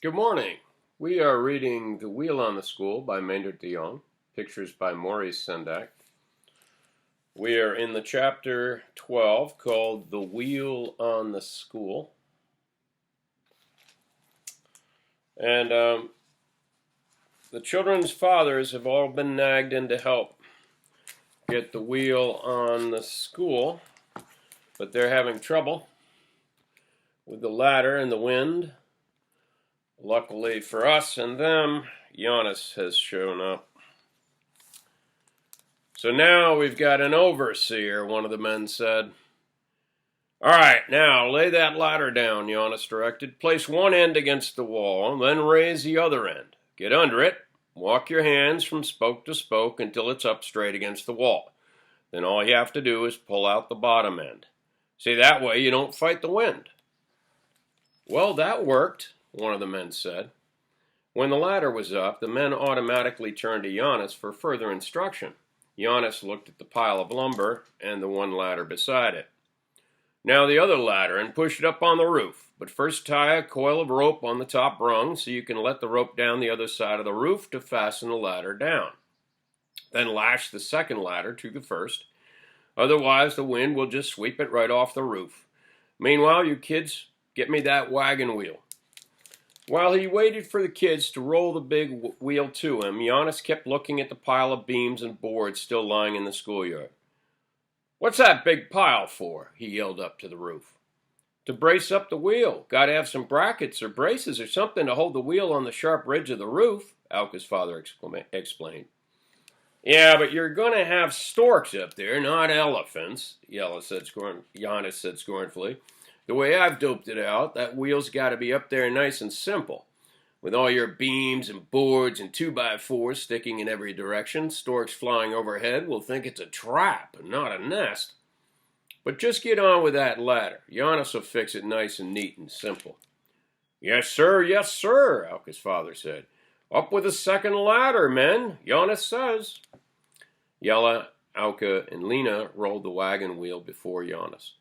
Good morning. We are reading The Wheel on the School by Maynard de Jong, pictures by Maurice Sendak. We are in the chapter 12 called The Wheel on the School. And the children's fathers have all been nagged in to help get the wheel on the school, but they're having trouble with the ladder and the wind. Luckily for us and them, Janus has shown up. So now we've got an overseer, one of the men said. All right, now lay that ladder down, Janus directed. Place one end against the wall, then raise the other end. Get under it. Walk your hands from spoke to spoke until it's up straight against the wall. Then all you have to do is pull out the bottom end. See, that way you don't fight the wind. Well, that worked, one of the men said. When the ladder was up, the men automatically turned to Janus for further instruction. Janus looked at the pile of lumber and the one ladder beside it. Now the other ladder and push it up on the roof, but first tie a coil of rope on the top rung so you can let the rope down the other side of the roof to fasten the ladder down. Then lash the second ladder to the first, otherwise the wind will just sweep it right off the roof. Meanwhile, you kids, get me that wagon wheel. While he waited for the kids to roll the big wheel to him, Janus kept looking at the pile of beams and boards still lying in the schoolyard. What's that big pile for? He yelled up to the roof. To brace up the wheel. Got to have some brackets or braces or something to hold the wheel on the sharp ridge of the roof, Alka's father explained. Yeah, but you're going to have storks up there, not elephants, Janus said scornfully. The way I've doped it out, that wheel's got to be up there nice and simple. With all your beams and boards and 2x4s sticking in every direction, storks flying overhead will think it's a trap and not a nest. But just get on with that ladder. Janus will fix it nice and neat and simple. Yes, sir, Alka's father said. Up with the second ladder, men, Janus says. Yella, Alka, and Lena rolled the wagon wheel before Janus.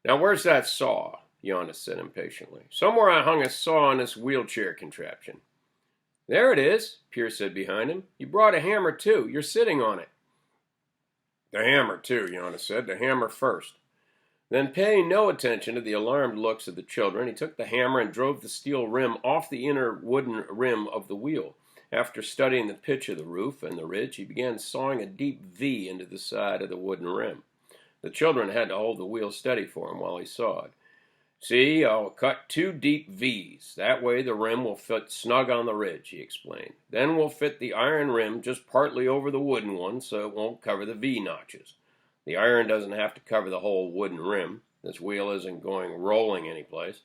Now, where's that saw? Janus said impatiently. Somewhere I hung a saw on this wheelchair contraption. There it is, Pierce said behind him. You brought a hammer, too. You're sitting on it. The hammer, too, Janus said. The hammer first. Then, paying no attention to the alarmed looks of the children, he took the hammer and drove the steel rim off the inner wooden rim of the wheel. After studying the pitch of the roof and the ridge, he began sawing a deep V into the side of the wooden rim. The children had to hold the wheel steady for him while he sawed. See, I'll cut 2 deep V's. That way the rim will fit snug on the ridge, he explained. Then we'll fit the iron rim just partly over the wooden one so it won't cover the V notches. The iron doesn't have to cover the whole wooden rim. This wheel isn't going rolling anyplace.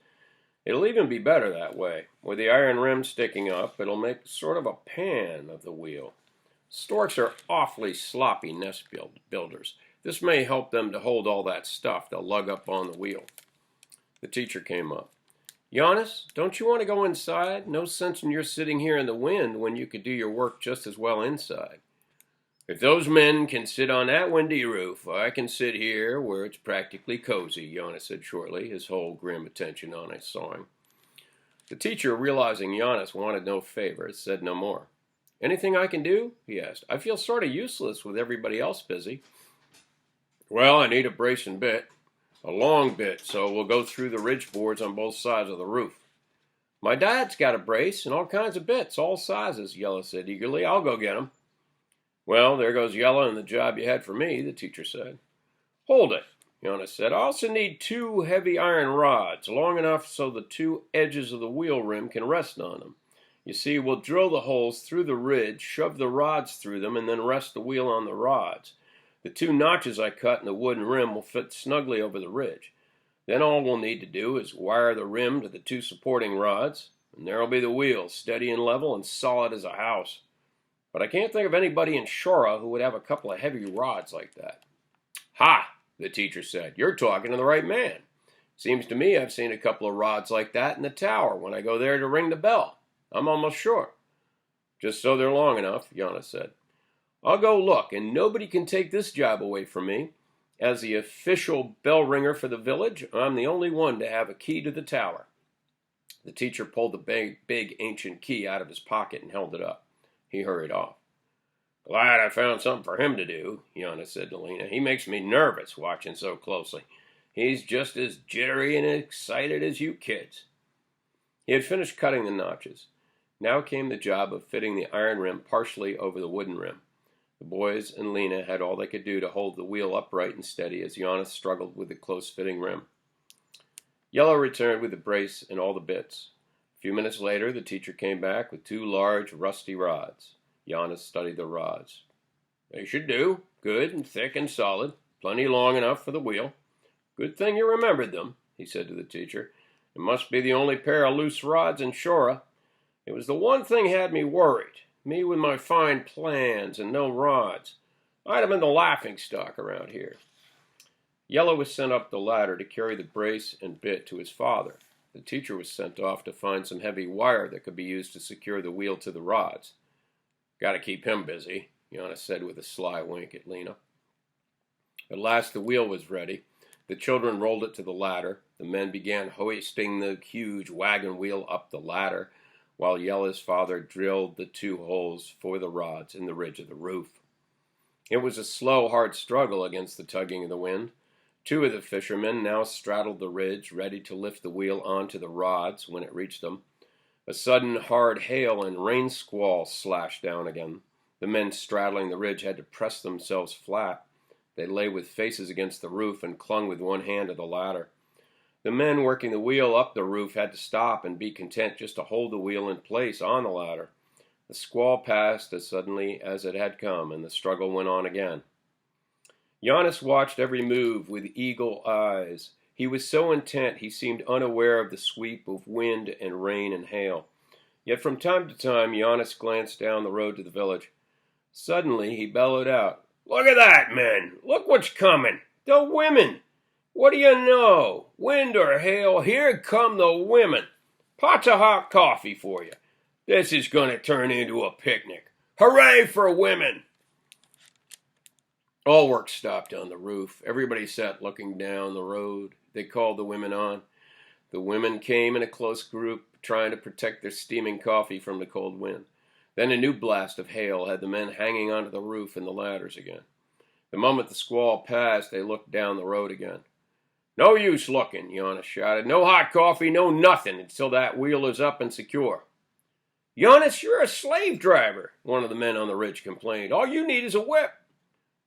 It'll even be better that way. With the iron rim sticking up, it'll make sort of a pan of the wheel. Storks are awfully sloppy nest builders. This may help them to hold all that stuff they'll lug up on the wheel. The teacher came up. Janus, don't you want to go inside? No sense in your sitting here in the wind when you could do your work just as well inside. If those men can sit on that windy roof, I can sit here where it's practically cozy, Janus said shortly, his whole grim attention on his sawing. The teacher, realizing Janus wanted no favors, said no more. Anything I can do? He asked. I feel sort of useless with everybody else busy. Well, I need a bracing bit, a long bit, so we'll go through the ridge boards on both sides of the roof. My dad's got a brace and all kinds of bits, all sizes, Yella said eagerly. I'll go get 'em. Well, there goes Yella and the job you had for me, the teacher said. Hold it, Janus said. I also need 2 heavy iron rods, long enough so the 2 edges of the wheel rim can rest on them. You see, we'll drill the holes through the ridge, shove the rods through them, and then rest the wheel on the rods. The 2 notches I cut in the wooden rim will fit snugly over the ridge. Then all we'll need to do is wire the rim to the 2 supporting rods, and there'll be the wheel, steady and level and solid as a house. But I can't think of anybody in Shora who would have a couple of heavy rods like that. Ha, the teacher said. You're talking to the right man. Seems to me I've seen a couple of rods like that in the tower when I go there to ring the bell. I'm almost sure. Just so they're long enough, Janus said. I'll go look, and nobody can take this job away from me. As the official bell ringer for the village, I'm the only one to have a key to the tower. The teacher pulled the big ancient key out of his pocket and held it up. He hurried off. "Glad I found something for him to do," Janus said to Lena. "He makes me nervous watching so closely. He's just as jittery and excited as you kids." He had finished cutting the notches. Now came the job of fitting the iron rim partially over the wooden rim. The boys and Lena had all they could do to hold the wheel upright and steady as Janus struggled with the close-fitting rim. Yellow returned with the brace and all the bits. A few minutes later, the teacher came back with 2 large, rusty rods. Janus studied the rods. "They should do. Good and thick and solid. Plenty long enough for the wheel. Good thing you remembered them," he said to the teacher. "It must be the only pair of loose rods in Shora. It was the one thing had me worried. Me with my fine plans and no rods. I'd have been the laughingstock around here." Yellow was sent up the ladder to carry the brace and bit to his father. The teacher was sent off to find some heavy wire that could be used to secure the wheel to the rods. "Got to keep him busy," Janus said with a sly wink at Lena. At last the wheel was ready. The children rolled it to the ladder. The men began hoisting the huge wagon wheel up the ladder, while Yellow's father drilled the 2 holes for the rods in the ridge of the roof. It was a slow, hard struggle against the tugging of the wind. 2 of the fishermen now straddled the ridge, ready to lift the wheel onto the rods when it reached them. A sudden hard hail and rain squall slashed down again. The men straddling the ridge had to press themselves flat. They lay with faces against the roof and clung with one hand to the ladder. The men working the wheel up the roof had to stop and be content just to hold the wheel in place on the ladder. The squall passed as suddenly as it had come, and the struggle went on again. Janus watched every move with eagle eyes. He was so intent he seemed unaware of the sweep of wind and rain and hail. Yet from time to time Janus glanced down the road to the village. Suddenly he bellowed out, "Look at that, men! Look what's coming! The women! What do you know? Wind or hail, here come the women! Pots of hot coffee for you! This is going to turn into a picnic! Hooray for women!" All work stopped on the roof. Everybody sat looking down the road. They called the women on. The women came in a close group, trying to protect their steaming coffee from the cold wind. Then a new blast of hail had the men hanging onto the roof and the ladders again. The moment the squall passed, they looked down the road again. "No use looking," Janus shouted. "No hot coffee, no nothing until that wheel is up and secure." "Janus, you're a slave driver," one of the men on the ridge complained. "All you need is a whip."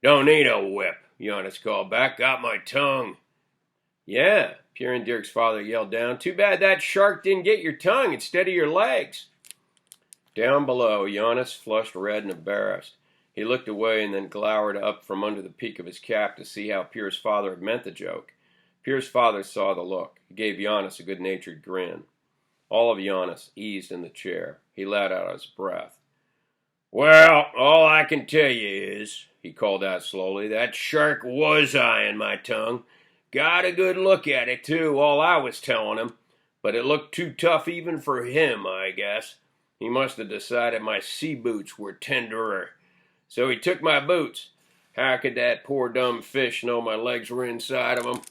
"Don't need a whip," Janus called back. "Got my tongue." "Yeah," Pierre and Dirk's father yelled down. "Too bad that shark didn't get your tongue instead of your legs." Down below, Janus flushed red and embarrassed. He looked away and then glowered up from under the peak of his cap to see how Pierre's father had meant the joke. Pierre's father saw the look. He gave Janus a good-natured grin. All of Janus eased in the chair. He let out his breath. "Well, all I can tell you is," he called out slowly, "that shark was eyeing my tongue. Got a good look at it, too, all I was telling him. But it looked too tough even for him, I guess. He must have decided my sea boots were tenderer. So he took my boots. How could that poor dumb fish know my legs were inside of them?"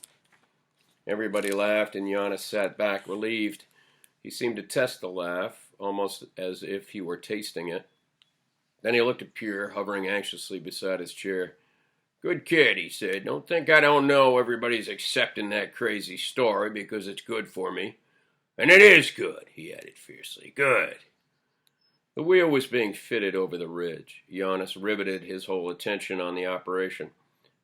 Everybody laughed, and Janus sat back relieved. He seemed to test the laugh, almost as if he were tasting it. Then he looked at Pierre, hovering anxiously beside his chair. "Good kid," he said. "Don't think I don't know everybody's accepting that crazy story because it's good for me. And it is good," he added fiercely. "Good." The wheel was being fitted over the ridge. Janus riveted his whole attention on the operation.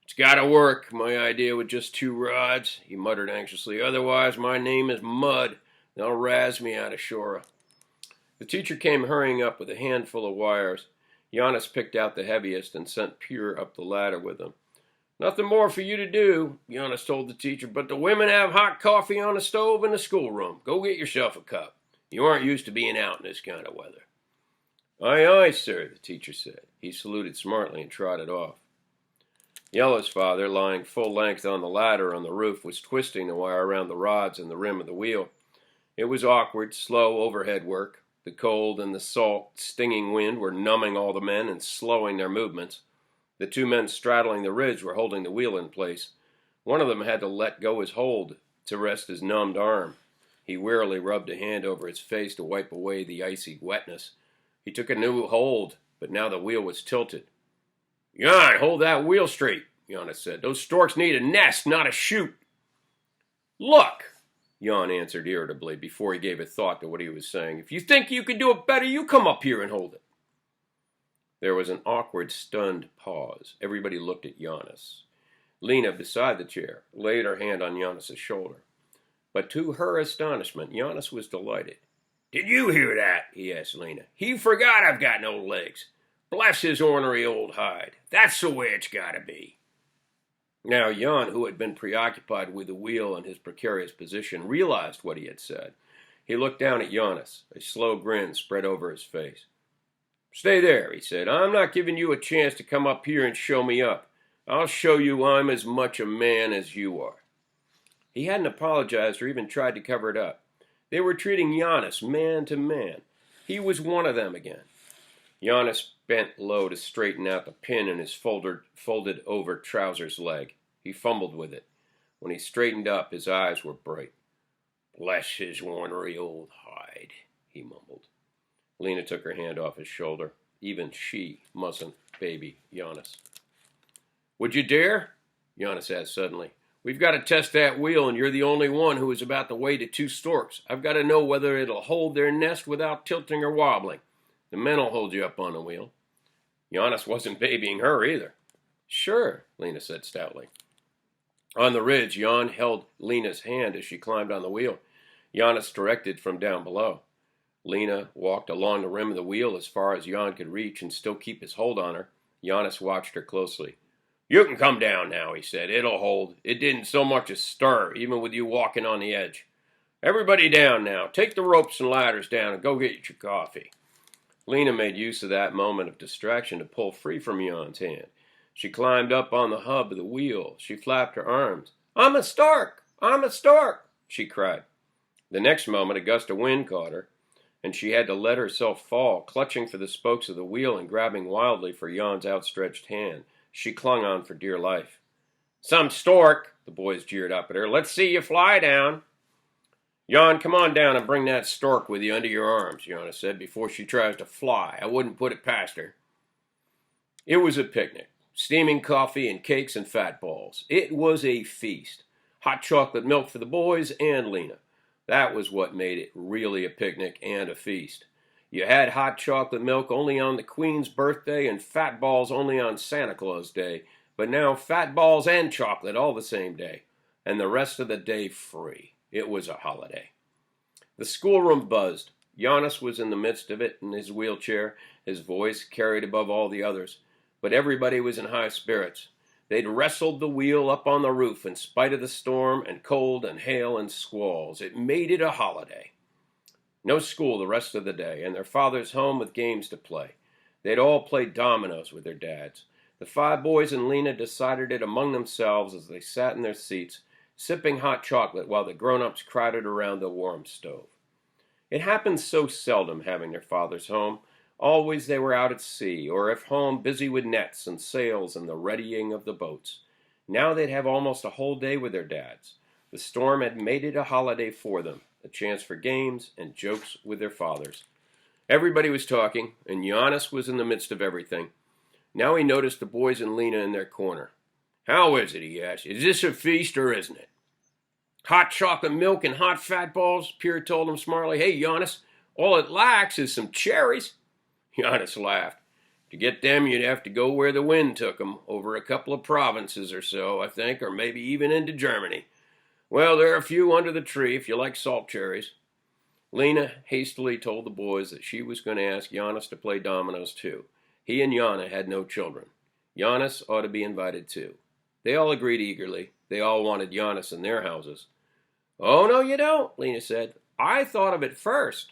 "It's got to work. My idea with just 2 rods," he muttered anxiously. "Otherwise, my name is Mud. They'll razz me out of Shora." The teacher came hurrying up with a handful of wires. Janus picked out the heaviest and sent Pierre up the ladder with them. "Nothing more for you to do," Janus told the teacher, "but the women have hot coffee on the stove in the schoolroom. Go get yourself a cup. You aren't used to being out in this kind of weather." "Aye, aye, sir," the teacher said. He saluted smartly and trotted off. Yellow's father, lying full length on the ladder on the roof, was twisting the wire around the rods and the rim of the wheel. It was awkward, slow overhead work. The cold and the salt, stinging wind were numbing all the men and slowing their movements. The 2 men straddling the ridge were holding the wheel in place. One of them had to let go his hold to rest his numbed arm. He wearily rubbed a hand over his face to wipe away the icy wetness. He took a new hold, but now the wheel was tilted. Jan, hold that wheel straight, Janus said. Those storks need a nest, not a chute. Look, Jan answered irritably before he gave a thought to what he was saying. If you think you can do it better, you come up here and hold it. There was an awkward, stunned pause. Everybody looked at Janus. Lena, beside the chair, laid her hand on Janus's shoulder. But to her astonishment, Janus was delighted. Did you hear that? He asked Lena. He forgot I've got no legs. Bless his ornery old hide. That's the way it's got to be. Now Jan, who had been preoccupied with the wheel and his precarious position, realized what he had said. He looked down at Janus. A slow grin spread over his face. Stay there, he said. I'm not giving you a chance to come up here and show me up. I'll show you I'm as much a man as you are. He hadn't apologized or even tried to cover it up. They were treating Janus man to man. He was one of them again. Janus bent low to straighten out the pin in his folded over trousers leg. He fumbled with it. When he straightened up, his eyes were bright. Bless his ornery old hide, he mumbled. Lena took her hand off his shoulder. Even she mustn't baby Janus. Would you dare? Janus asked suddenly. We've got to test that wheel, and you're the only one who is about to weigh the two storks. I've got to know whether it'll hold their nest without tilting or wobbling. The men will hold you up on the wheel. Janus wasn't babying her either. Sure, Lena said stoutly. On the ridge, Jan held Lena's hand as she climbed on the wheel. Janus directed from down below. Lena walked along the rim of the wheel as far as Jan could reach and still keep his hold on her. Janus watched her closely. You can come down now, he said. It'll hold. It didn't so much as stir, even with you walking on the edge. Everybody down now. Take the ropes and ladders down and go get your coffee. Lena made use of that moment of distraction to pull free from Jan's hand. She climbed up on the hub of the wheel. She flapped her arms. I'm a stork! I'm a stork! She cried. The next moment, a gust of wind caught her, and she had to let herself fall, clutching for the spokes of the wheel and grabbing wildly for Jan's outstretched hand. She clung on for dear life. Some stork, the boys jeered up at her. Let's see you fly down. Jan, come on down and bring that stork with you under your arms, Janus said, before she tries to fly. I wouldn't put it past her. It was a picnic. Steaming coffee and cakes and fat balls. It was a feast. Hot chocolate milk for the boys and Lena. That was what made it really a picnic and a feast. You had hot chocolate milk only on the Queen's birthday and fat balls only on Santa Claus Day, but now fat balls and chocolate all the same day, and the rest of the day free. It was a holiday. The schoolroom buzzed. Janus was in the midst of it in his wheelchair, his voice carried above all the others, but everybody was in high spirits. They'd wrestled the wheel up on the roof in spite of the storm and cold and hail and squalls. It made it a holiday. No school the rest of the day, and their fathers home with games to play. They'd all played dominoes with their dads. The 5 boys and Lena decided it among themselves as they sat in their seats, sipping hot chocolate while the grown-ups crowded around the warm stove. It happened so seldom having their fathers home. Always they were out at sea, or if home, busy with nets and sails and the readying of the boats. Now they'd have almost a whole day with their dads. The storm had made it a holiday for them, a chance for games and jokes with their fathers. Everybody was talking, and Janus was in the midst of everything. Now he noticed the boys and Lena in their corner. How is it, he asked. Is this a feast or isn't it? Hot chocolate milk and hot fat balls, Pierre told him smartly. Hey, Janus, all it lacks is some cherries. Janus laughed. To get them, you'd have to go where the wind took them, over a couple of provinces or so, I think, or maybe even into Germany. Well, there are a few under the tree if you like salt cherries. Lena hastily told the boys that she was going to ask Janus to play dominoes too. He and Jana had no children. Janus ought to be invited too. They all agreed eagerly. They all wanted Janus in their houses. Oh, no, you don't, Lena said. I thought of it first.